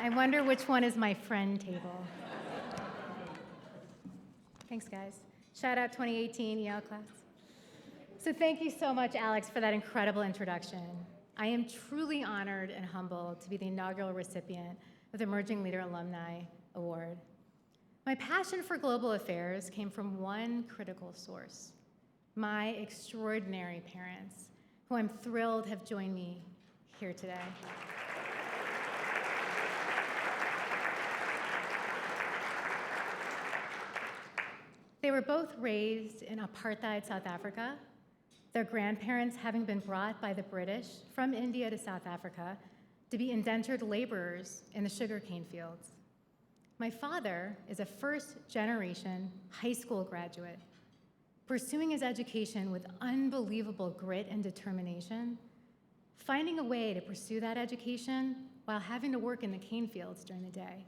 I wonder which one is my friend table. Thanks, guys. Shout out 2018 EL class. So thank you so much, Alex, for that incredible introduction. I am truly honored and humbled to be the inaugural recipient of the Emerging Leader Alumni Award. My passion for global affairs came from one critical source: my extraordinary parents, who I'm thrilled have joined me here today. They were both raised in apartheid South Africa, their grandparents having been brought by the British from India to South Africa to be indentured laborers in the sugarcane fields. My father is a first-generation high school graduate, pursuing his education with unbelievable grit and determination, finding a way to pursue that education while having to work in the cane fields during the day.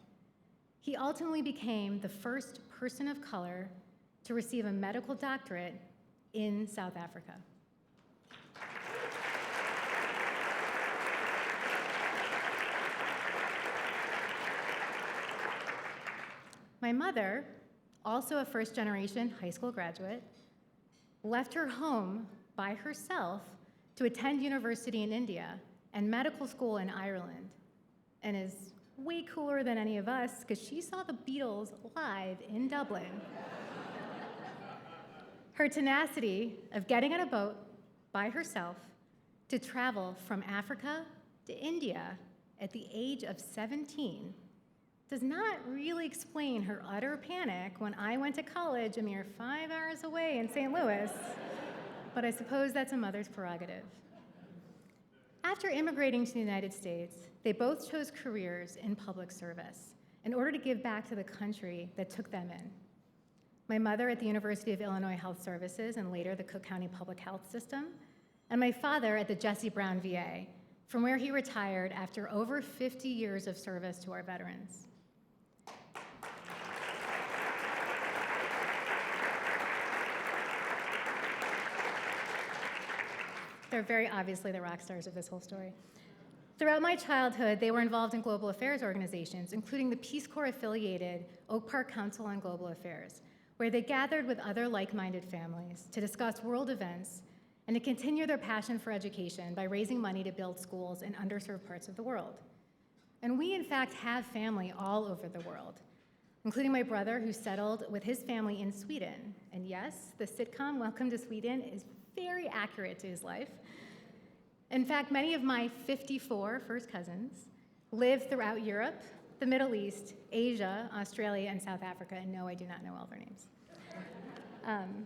He ultimately became the first person of color to receive a medical doctorate in South Africa. My mother, also a first-generation high school graduate, left her home by herself to attend university in India and medical school in Ireland, and is way cooler than any of us because she saw the Beatles live in Dublin. Her tenacity of getting on a boat by herself to travel from Africa to India at the age of 17 does not really explain her utter panic when I went to college a mere 5 hours away in St. Louis, but I suppose that's a mother's prerogative. After immigrating to the United States, they both chose careers in public service in order to give back to the country that took them in. My mother at the University of Illinois Health Services and later the Cook County Public Health System, and my father at the Jesse Brown VA, from where he retired after over 50 years of service to our veterans. They're very obviously the rock stars of this whole story. Throughout my childhood, they were involved in global affairs organizations, including the Peace Corps-affiliated Oak Park Council on Global Affairs, where they gathered with other like-minded families to discuss world events and to continue their passion for education by raising money to build schools in underserved parts of the world. And we, in fact, have family all over the world, including my brother, who settled with his family in Sweden. And yes, the sitcom Welcome to Sweden is very accurate to his life. In fact, many of my 54 first cousins live throughout Europe, the Middle East, Asia, Australia, and South Africa, and no, I do not know all their names.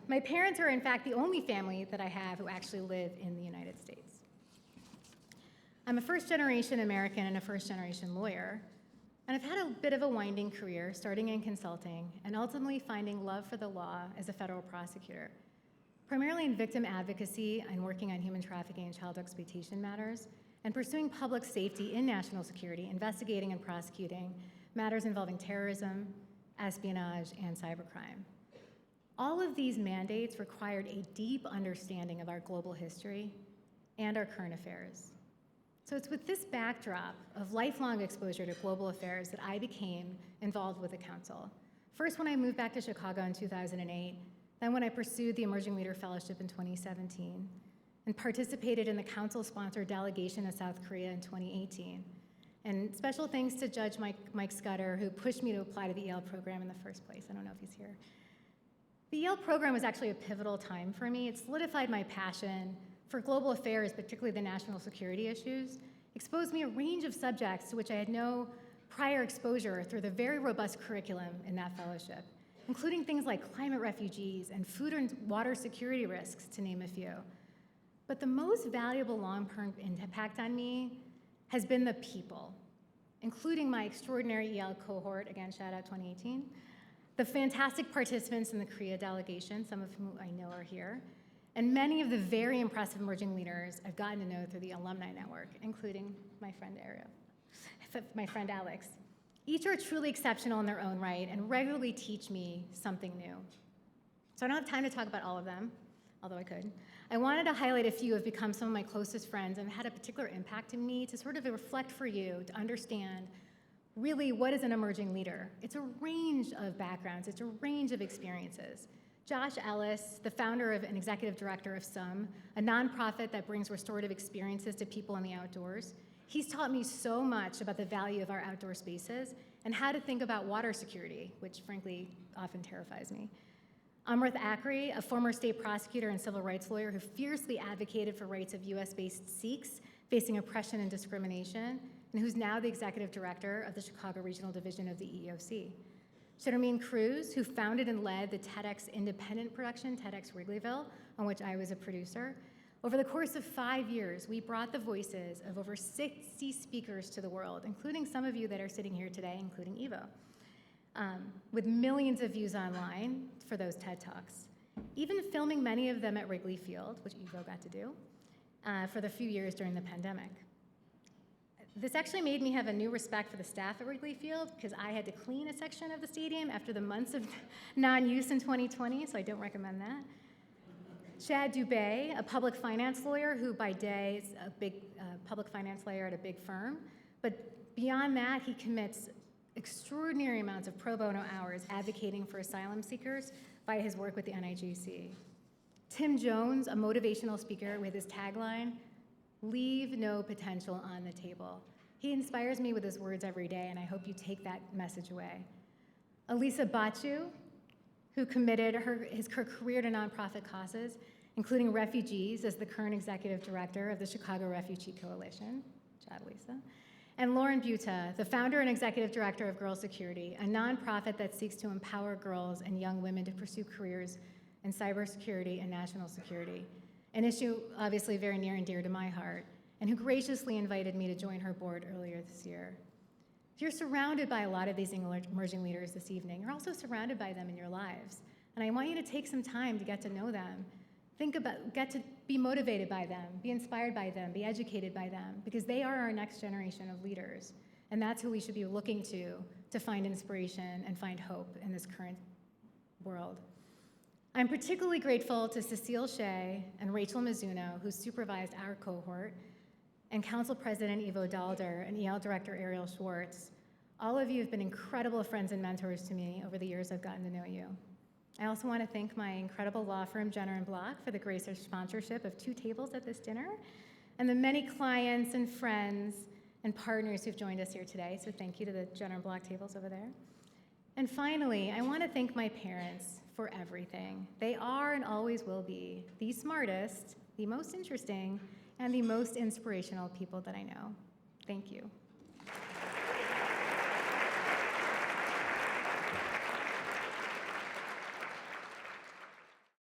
My parents are, in fact, the only family that I have who actually live in the United States. I'm a first-generation American and a first-generation lawyer, and I've had a bit of a winding career, starting in consulting and ultimately finding love for the law as a federal prosecutor, primarily in victim advocacy and working on human trafficking and child exploitation matters, and pursuing public safety in national security, investigating and prosecuting matters involving terrorism, espionage, and cybercrime. All of these mandates required a deep understanding of our global history and our current affairs. So it's with this backdrop of lifelong exposure to global affairs that I became involved with the Council. First, when I moved back to Chicago in 2008, then when I pursued the Emerging Leader Fellowship in 2017, and participated in the Council-sponsored delegation to South Korea in 2018. And special thanks to Judge Mike Scudder, who pushed me to apply to the EL program in the first place. I don't know if he's here. The EL program was actually a pivotal time for me. It solidified my passion for global affairs, particularly the national security issues, exposed me a range of subjects to which I had no prior exposure through the very robust curriculum in that fellowship, including things like climate refugees and food and water security risks, to name a few. But the most valuable long-term impact on me has been the people, including my extraordinary EL cohort, again, shout out 2018, the fantastic participants in the Korea delegation, some of whom I know are here, and many of the very impressive emerging leaders I've gotten to know through the alumni network, including my friend Alex. Each are truly exceptional in their own right and regularly teach me something new. So I don't have time to talk about all of them, although I could. I wanted to highlight a few who have become some of my closest friends and had a particular impact on me to sort of reflect for you, to understand Really, what is an emerging leader? It's a range of backgrounds, it's a range of experiences. Josh Ellis, the founder and executive director of SUM, a nonprofit that brings restorative experiences to people in the outdoors, he's taught me so much about the value of our outdoor spaces and how to think about water security, which frankly often terrifies me. Amrith Akri, a former state prosecutor and civil rights lawyer who fiercely advocated for rights of US-based Sikhs facing oppression and discrimination, and who's now the executive director of the Chicago Regional Division of the EEOC. Sharmeen Cruz, who founded and led the TEDx independent production, TEDx Wrigleyville, on which I was a producer. Over the course of 5 years, we brought the voices of over 60 speakers to the world, including some of you that are sitting here today, including Evo, with millions of views online for those TED Talks. Even filming many of them at Wrigley Field, which Evo got to do, for the few years during the pandemic. This actually made me have a new respect for the staff at Wrigley Field because I had to clean a section of the stadium after the months of non-use in 2020, so I don't recommend that. Chad Dubé, a public finance lawyer who by day is a big public finance lawyer at a big firm, but beyond that, he commits extraordinary amounts of pro bono hours advocating for asylum seekers via his work with the NIGC. Tim Jones, a motivational speaker with his tagline, "Leave no potential on the table." He inspires me with his words every day, and I hope you take that message away. Elisa Bachu, who committed her career to nonprofit causes, including refugees, as the current executive director of the Chicago Refugee Coalition. Chad, Lisa. And Lauren Buta, the founder and executive director of Girl Security, a nonprofit that seeks to empower girls and young women to pursue careers in cybersecurity and national security, an issue obviously very near and dear to my heart, and who graciously invited me to join her board earlier this year. You're surrounded by a lot of these emerging leaders this evening. You're also surrounded by them in your lives. And I want you to take some time to get to know them. Get to be motivated by them, be inspired by them, be educated by them, because they are our next generation of leaders. And that's who we should be looking to find inspiration and find hope in this current world. I'm particularly grateful to Cecile Shea and Rachel Mizuno, who supervised our cohort, and Council President Ivo Dalder and EL Director Ariel Schwartz. All of you have been incredible friends and mentors to me over the years I've gotten to know you. I also want to thank my incredible law firm, Jenner & Block, for the gracious sponsorship of 2 tables at this dinner, and the many clients and friends and partners who've joined us here today, so thank you to the Jenner & Block tables over there. And finally, I want to thank my parents for everything. They are and always will be the smartest, the most interesting, and the most inspirational people that I know. Thank you.